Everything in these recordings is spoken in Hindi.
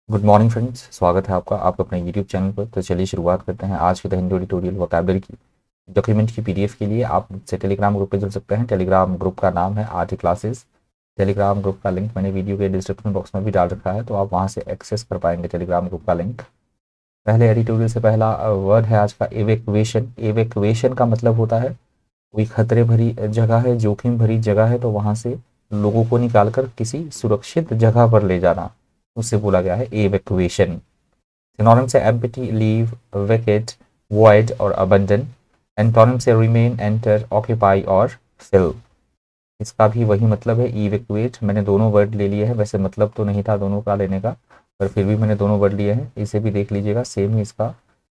गुड मॉर्निंग फ्रेंड्स, स्वागत है आपका अपने यूट्यूब चैनल पर। तो चलिए शुरुआत करते हैं आज के द हिंदी ट्यूटोरियल वोकैबुलरी की डॉक्यूमेंट की पीडीएफ के लिए आप मुझसे टेलीग्राम ग्रुप पे जुड़ सकते हैं। टेलीग्राम ग्रुप का नाम है आरटी क्लासेस। टेलीग्राम ग्रुप का लिंक मैंने वीडियो के डिस्क्रिप्शन बॉक्स में भी डाल रखा है, तो आप वहाँ से एक्सेस कर पाएंगे टेलीग्राम ग्रुप का लिंक। पहले एडिटोरियल से पहला वर्ड है आज का एवेक्युएशन। एवेक्युएशन का मतलब होता है कोई खतरे भरी जगह है, जोखिम भरी जगह है, तो वहाँ से लोगों को निकालकर किसी सुरक्षित जगह पर ले जाना, उससे बोला गया है एवेक्युएशन। सिनोनिम से एम्प्टी, लीव, वेकेट, वॉइड और अबंडन। एंटोनिम से रिमेन, एंटर, ऑक्यूपाई और फिल। इसका भी वही मतलब है, इवैक्यूएट। मैंने दोनों वर्ड ले लिए हैं, वैसे मतलब तो नहीं था दोनों का लेने का, पर फिर भी मैंने दोनों वर्ड लिए हैं। इसे भी देख लीजिएगा, सेम ही इसका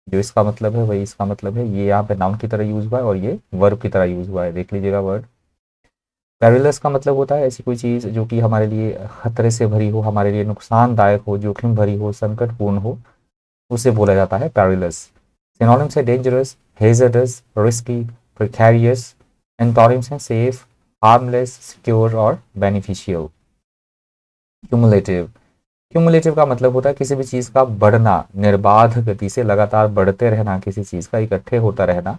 जो इसका मतलब है वही इसका मतलब है। ये यहाँ पे नाउन की तरह यूज हुआ है और ये वर्ब की तरह यूज हुआ है, देख लीजिएगा वर्ड। पेरिलस का मतलब होता है ऐसी कोई चीज़ जो कि हमारे लिए खतरे से भरी हो, हमारे लिए नुकसानदायक हो, जोखिम भरी हो, संकटपूर्ण हो, उसे बोला जाता है पेरिलस। सिनोनिम्स है dangerous, hazardous, risky, precarious. Antonyms हैं सेफ, हार्मलेस, सिक्योर और बेनिफिशियल। क्यूमुलेटिव। क्यूमुलेटिव का मतलब होता है किसी भी चीज़ का बढ़ना, निर्बाध गति से लगातार बढ़ते रहना, किसी चीज़ का इकट्ठे होता रहना,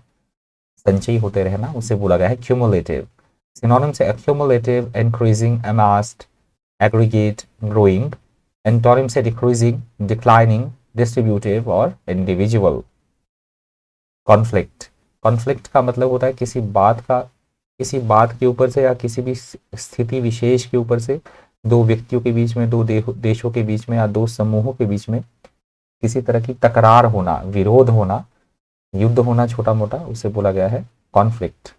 संचयी होते रहना, उसे बोला गया है क्यूमुलेटिव। सिनोनिम्स है accumulative, increasing, amassed, aggregate, growing. Antonyms है डिक्रीजिंग, डिक्लाइनिंग, डिस्ट्रीब्यूटिव और इंडिविजुअल। कॉन्फ्लिक्ट। कॉन्फ्लिक्ट का मतलब होता है किसी बात के ऊपर से या किसी भी स्थिति विशेष के ऊपर से दो व्यक्तियों के बीच में, दो देशों के बीच में या दो समूहों के बीच में किसी तरह की तकरार होना, विरोध होना, युद्ध होना छोटा मोटा, उसे बोला गया है कॉन्फ्लिक्ट।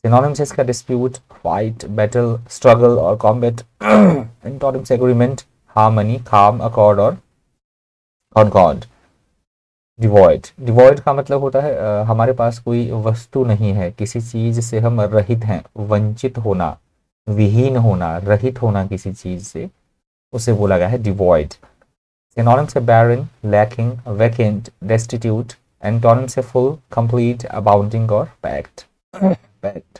सिनोनिम्स है इसका डिस्प्यूट, फाइट, बैटल, स्ट्रगल और कॉम्बैट। एंटोनिम्स एग्रीमेंट, हार्मनी, काम, अकॉर्ड और कॉनकॉर्ड। डिवॉइड। डिवॉइड का मतलब होता है हमारे पास कोई वस्तु नहीं है, किसी चीज से हम रहित हैं, वंचित होना, विहीन होना, रहित होना किसी चीज से, उसे बोला गया है डिवॉइड। सिनोनिम्स है बैरन, लैकिंग, वैकेंट, डेस्टिट्यूट। एंटोनिम्स है फुल, कंप्लीट, अबाउंडिंग और पैक्ट। पैक्ट।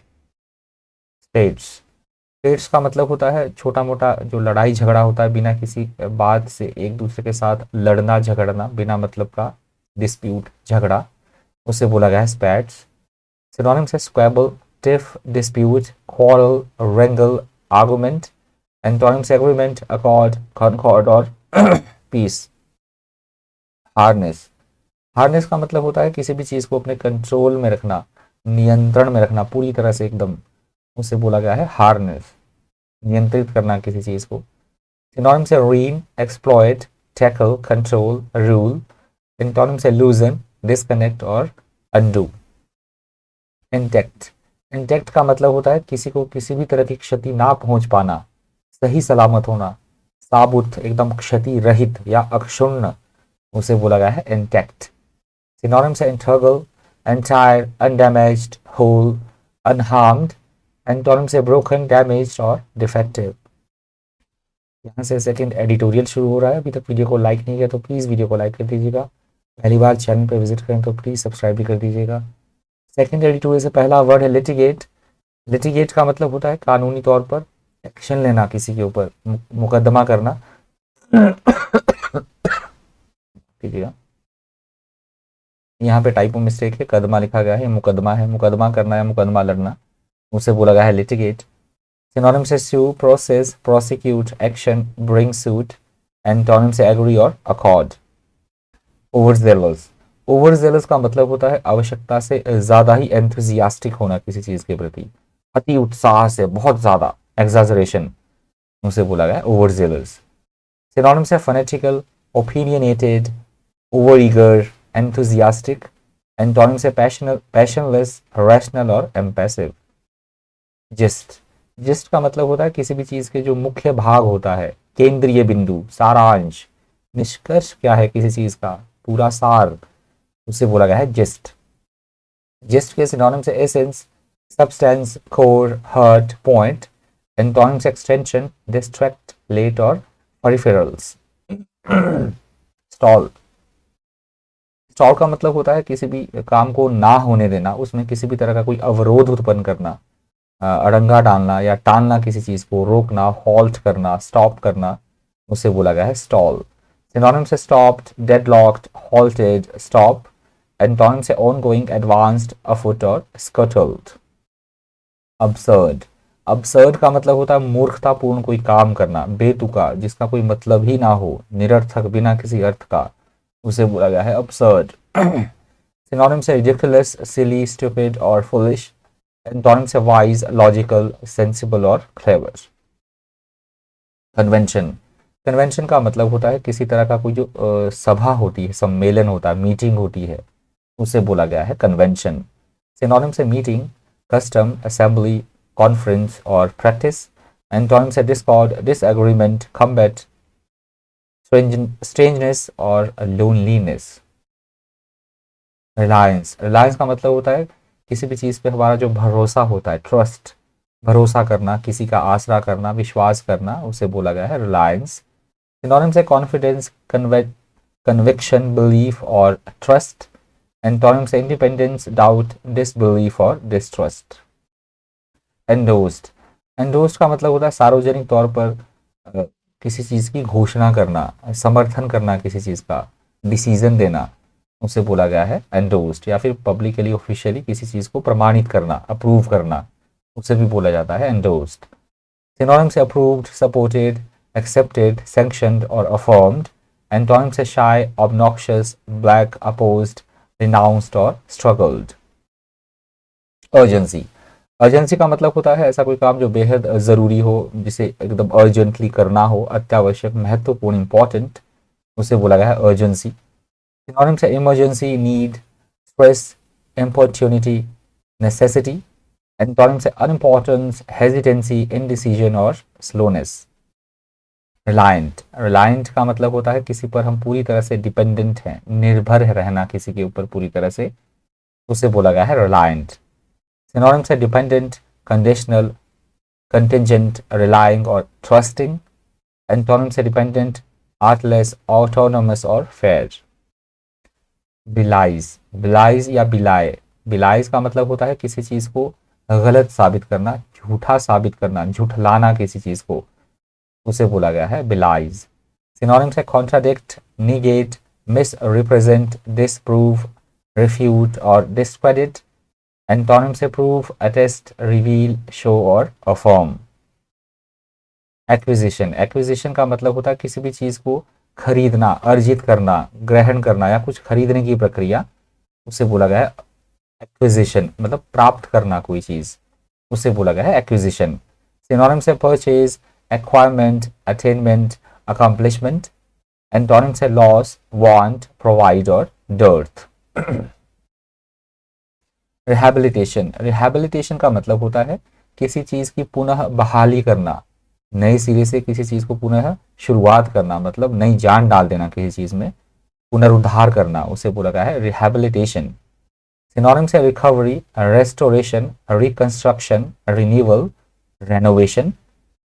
स्टेट्स। स्टेट्स का मतलब होता है छोटा मोटा जो लड़ाई झगड़ा होता है बिना किसी बात से, एक दूसरे के साथ लड़ना झगड़ना बिना मतलब का, डिस्प्यूट, झगड़ा, उसे बोला गया है स्पैट्स। सिनोनिम्स है squabble, tiff, dispute, quarrel, wrangle, argument. Antonyms agreement, accord, concord और पीस। हार्नेस। हार्नेस का मतलब होता है किसी भी चीज को अपने कंट्रोल में रखना, नियंत्रण में रखना पूरी तरह से एकदम, उसे बोला गया है हार्नेस, नियंत्रित करना किसी चीज को। सिनोनिम्स है rein, exploit, tackle, control, rule. Antonyms है लूजन, डिस्कनेक्ट और अनडू। इंटेक्ट। इंटेक्ट का मतलब होता है किसी को किसी भी तरह की क्षति ना पहुंच पाना, सही सलामत होना, साबुत, एकदम क्षति रहित या अक्षुण्ण, उसे बोला गया है इंटेक्ट। सिनोनिम्स है integral, entire, undamaged, whole, unharmed. Antonyms है ब्रोकन, डैमेज्ड और डिफेक्टिव। यहाँ से सेकंड एडिटोरियल शुरू हो रहा है। अभी तक वीडियो को लाइक नहीं किया तो प्लीज़ वीडियो को लाइक कर दीजिएगा। पहली बार चैनल पर विजिट करें तो प्लीज़ सब्सक्राइब भी कर दीजिएगा। सेकंड एडिटोरियल से पहला वर्ड है लिटिगेट। लिटिगेट का मतलब होता है कानूनी तौर पर एक्शन लेना, किसी के ऊपर मुकदमा करना। कीजिएगा, यहाँ पे टाइपो मिस्टेक है, कदमा लिखा गया है, मुकदमा है, मुकदमा करना या मुकदमा लड़ना, उसे बोला गया है लिटिगेट। सिनोनिम से sue, process, prosecute, action, bring suit. Antonym से एग्री और अकॉर्ड। ओवरजेलस। ओवरजेलस का मतलब होता है आवश्यकता से ज्यादा ही एंथुजियास्टिक होना किसी चीज के प्रति, अति उत्साह से, बहुत ज्यादा, एग्जाजरेशन, उसे बोला गया है ओवरजेलस। सिनोनिम से fanatical, opinionated, over eager, enthusiastic. Antonym से पैशनल, पैशनलेस, रैशनल और एम्पैसिव। जिस्ट। जिस्ट का मतलब होता है किसी भी चीज के जो मुख्य भाग होता है, केंद्रीय बिंदु, सारांश, निष्कर्ष क्या है किसी चीज का, पूरा सार, उसे बोला गया है जिस्ट। जिस्ट के सिनोनिम्स है essence, substance, core, heart, point. Antonyms extension, distract, late और पेरिफेरल्स। स्टॉल। स्टॉल का मतलब होता है किसी भी काम को ना होने देना, उसमें किसी भी तरह का कोई अवरोध उत्पन्न करना, अड़ंगा डालना या टालना, किसी चीज को रोकना, हॉल्ट करना, स्टॉप करना, उसे बोला गया है स्टॉल। सिनोनिम से स्टॉप्ड, डेडलॉक्ड, हॉल्टेड, स्टॉप। एंटोनिम से ऑनगोइंग, एडवांस्ड, अफुट और स्कटल्ड। अबसर्ड, अबसर्ड का मतलब होता है मूर्खतापूर्ण कोई काम करना, बेतुका, जिसका कोई मतलब ही ना हो, निरर्थक, बिना किसी अर्थ का, उसे बोला गया है अबसर्ड। सिनोनिम से रिडिकुलस, सिली, स्टूपिड और फुलिश। एंटोनिम से वाइज, लॉजिकल, सेंसिबल और क्लेवर। कन्वेंशन, कन्वेंशन का मतलब होता है किसी तरह का कोई जो सभा होती है, सम्मेलन होता है, मीटिंग होती है, उसे बोला गया है कन्वेंशन। सिनोनिम से मीटिंग, कस्टम, असेंबली, कॉन्फ्रेंस और प्रैक्टिस। एंटोनिम से डिस्कॉर्ड, डिसएग्रीमेंट, कम्बैट, स्ट्रेंजनेस और लोनलीनेस। रिलायंस, रिलायंस का मतलब होता है किसी भी चीज़ पे हमारा जो भरोसा होता है, ट्रस्ट, भरोसा करना, किसी का आसरा करना, विश्वास करना, उसे बोला गया है रिलायंस। सिनोनिम से कॉन्फिडेंस, कन्विक्शन, बिलीफ और ट्रस्ट। एंटोनिम से इंडिपेंडेंस, डाउट, डिसबिलीफ और डिस्ट्रस्ट। एंडोस्ड, एंडोस्ड का मतलब होता है सार्वजनिक तौर पर किसी चीज़ की घोषणा करना, समर्थन करना किसी चीज़ का, डिसीजन देना, उसे बोला गया है एंडोस्ड। या फिर पब्लिकली, ऑफिशियली किसी चीज़ को प्रमाणित करना, अप्रूव करना, उसे भी बोला जाता है एंडोस्ड। सिनोनिम से अप्रूव्ड, सपोर्टेड, एक्सेप्टेड, सैंक्शनड और अफर्म्ड। एंटोनिम से शाय, ऑब्नॉक्शियस, ब्लैक, अपोज्ड, रिनाउंस्ड और स्ट्रगल्ड। अर्जेंसी, अर्जेंसी का मतलब होता है ऐसा कोई काम जो बेहद ज़रूरी हो, जिसे एकदम अर्जेंटली करना हो, अत्यावश्यक, महत्वपूर्ण, इंपॉर्टेंट, उसे बोला गया है अर्जेंसी। सिनोनिम से emergency, need, stress, importunity, necessity. Antonym से अनइम्पॉर्टेंस, हेजिटेंसी, इनडिसीजन और स्लोनेस। रिलायंट, रिलायंट का मतलब होता है किसी पर हम पूरी तरह से डिपेंडेंट हैं, निर्भर है रहना किसी के ऊपर पूरी तरह से, उसे बोला गया है रिलायंट। सिनोनिम से डिपेंडेंट, कंडीशनल, कंटिजेंट, रिलाइंग और ट्रस्टिंग। एंटोनिम से डिपेंडेंट, आर्टलेस, ऑटोनोमस और फेयर। बिलाइज, बिलाइज या बिलाए, बिलाइज का मतलब होता है किसी चीज़ को गलत साबित करना, झूठा साबित करना, झूठलाना किसी चीज़ को, उसे बोला गया है बिलाइज। सिनोनिम से contradict, negate, miss represent, disprove, refute और डिस्क्रेडिट। एंटोनिम से प्रूफ, अटेस्ट, रिवील, शो और अफर्म। एक्विजिशन, एक्विजिशन का मतलब होता है किसी भी चीज़ को खरीदना, अर्जित करना, ग्रहण करना या कुछ खरीदने की प्रक्रिया, उसे बोला गया है एक्विजिशन, मतलब प्राप्त करना कोई चीज़, उसे बोला गया है एक्विजिशन। सिनोनिम से purchase, acquirement, attainment, accomplishment. Antonym से लॉस, वांट, प्रोवाइड और डर्थ। रिहैबिलिटेशन, रिहैबिलिटेशन का मतलब होता है किसी चीज़ की पुनः बहाली करना, नए सिरे से किसी चीज़ को पुनः शुरुआत करना, मतलब नई जान डाल देना किसी चीज़ में, पुनरुद्धार करना, उसे बोला गया है रिहैबिलिटेशन। सिनोनिम से recovery, restoration, reconstruction, renewal, renovation.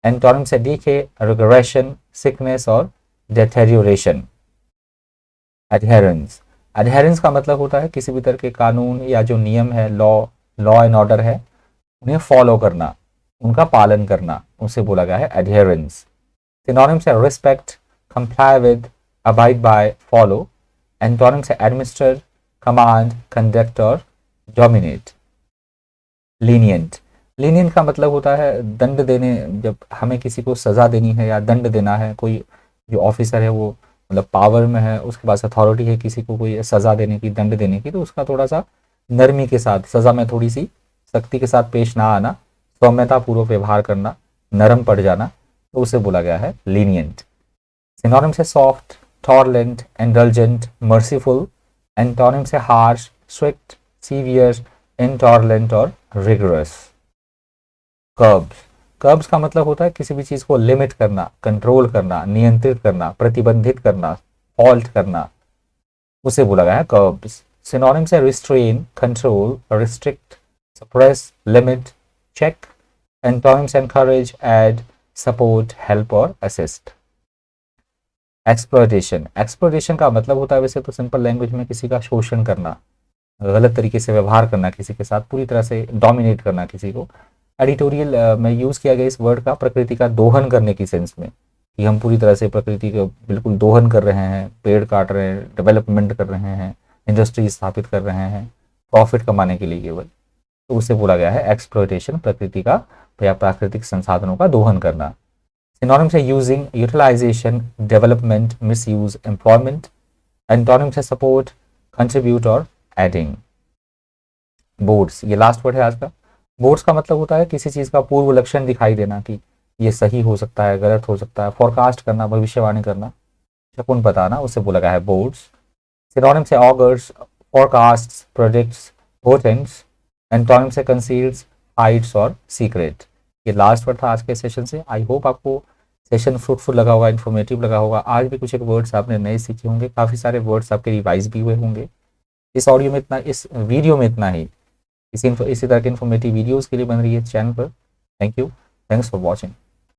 Antonym से डीके, रिग्रेशन, सिकनेस और डेटेरियोरेशन। एडहेरेंस, एडहेरेंस का मतलब होता है किसी भी तरह के कानून या जो नियम है, लॉ एंड ऑर्डर है, उन्हें फॉलो करना, उनका पालन करना, उसे बोला गया है एडहेरेंस। सिनोनिम से respect, comply with, abide by, follow. Antonym से एडमिनिस्टर, कमांड, कंडक्ट और डोमिनेट। लीनियंट, लीनियंट का मतलब होता है दंड देने, जब हमें किसी को सज़ा देनी है या दंड देना है, कोई जो ऑफिसर है वो मतलब पावर में है, उसके पास अथॉरिटी है किसी को कोई सज़ा देने की, दंड देने की, तो उसका थोड़ा सा नरमी के साथ, सज़ा में थोड़ी सी सख्ती के साथ पेश ना आना, सौम्यता पूर्वक व्यवहार करना, नरम पड़ जाना, तो उसे बोला गया है लीनियंट। सिनोनिम से soft, tolerant, indulgent, merciful. Antonym से हार्श, स्ट्रिक्ट, सीवियर, इंटॉलरेंट और रिगरस। कर्ब्स, कर्ब्स का मतलब होता है किसी भी चीज़ को लिमिट करना, कंट्रोल करना, नियंत्रित करना, प्रतिबंधित करना, हॉल्ट करना, उसे बोला गया है कर्ब्स। सिनोनिम से restrain, control, restrict, suppress, limit, check. Antonyms encourage, aid, support, help और असिस्ट। एक्सप्लॉयटेशन, एक्सप्लॉयटेशन का मतलब होता है वैसे तो सिंपल लैंग्वेज में किसी का शोषण करना, गलत तरीके से व्यवहार करना किसी के साथ, पूरी तरह से डोमिनेट करना किसी को। एडिटोरियल में यूज़ किया गया इस वर्ड का प्रकृति का दोहन करने की सेंस में, कि हम पूरी तरह से प्रकृति का बिल्कुल दोहन कर रहे हैं, पेड़ काट रहे हैं, डेवलपमेंट कर रहे हैं, इंडस्ट्री स्थापित कर रहे हैं प्रॉफिट कमाने के लिए केवल, तो उसे बोला गया है एक्सप्लॉयटेशन, प्रकृति का या प्राकृतिक संसाधनों का दोहन करना। सिनोनिम्स है using, utilisation, development, misuse, employment. Antonyms है सपोर्ट, कंट्रीब्यूट और एडिंग। बोर्ड्स, ये लास्ट वर्ड है आज का। बोर्ड्स का मतलब होता है किसी चीज़ का पूर्व लक्षण दिखाई देना कि ये सही हो सकता है, गलत हो सकता है, फोरकास्ट करना, भविष्यवाणी करना, शकुन बताना, उसे बोला गया है बोर्ड्स। सिनोनिम्स है ऑगर्स, फोरकास्ट्स, प्रोजेक्ट्स, पोर्टेंट्स। एंटोनिम्स है कंसील्स, हाइड्स और सीक्रेट। ये लास्ट वर्ड था आज के सेशन से। आई होप आपको सेशन फ्रूटफुल लगा होगा, इन्फॉर्मेटिव लगा होगा। आज भी कुछ एक वर्ड्स आपने नए सीखे होंगे, काफ़ी सारे वर्ड्स आपके रिवाइज भी हुए होंगे। इस ऑडियो में इतना, इस वीडियो में इतना ही। इसी तरह के इन्फॉर्मेटिव वीडियोज़ के लिए बन रही है चैनल पर। Thank you, thanks for watching.